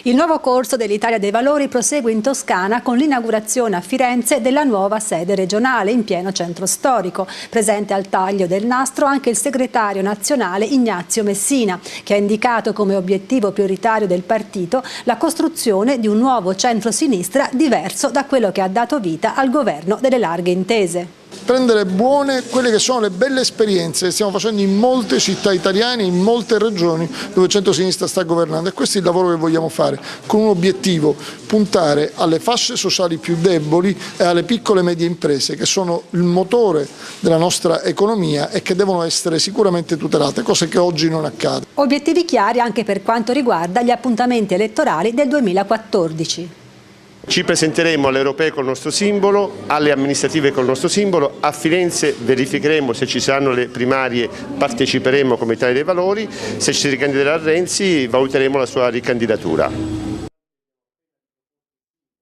Il nuovo corso dell'Italia dei Valori prosegue in Toscana con l'inaugurazione a Firenze della nuova sede regionale in pieno centro storico. Presente al taglio del nastro anche il segretario nazionale Ignazio Messina, che ha indicato come obiettivo prioritario del partito la costruzione di un nuovo centro-sinistra diverso da quello che ha dato vita al governo delle larghe intese. Prendere buone quelle che sono le belle esperienze che stiamo facendo in molte città italiane, in molte regioni dove il centro-sinistra sta governando, e questo è il lavoro che vogliamo fare, con un obiettivo: puntare alle fasce sociali più deboli e alle piccole e medie imprese, che sono il motore della nostra economia e che devono essere sicuramente tutelate, cosa che oggi non accade. Obiettivi chiari anche per quanto riguarda gli appuntamenti elettorali del 2014. Ci presenteremo alle europee col nostro simbolo, alle amministrative col nostro simbolo, a Firenze verificheremo se ci saranno le primarie, parteciperemo come Italia dei Valori, se ci ricandiderà Renzi valuteremo la sua ricandidatura.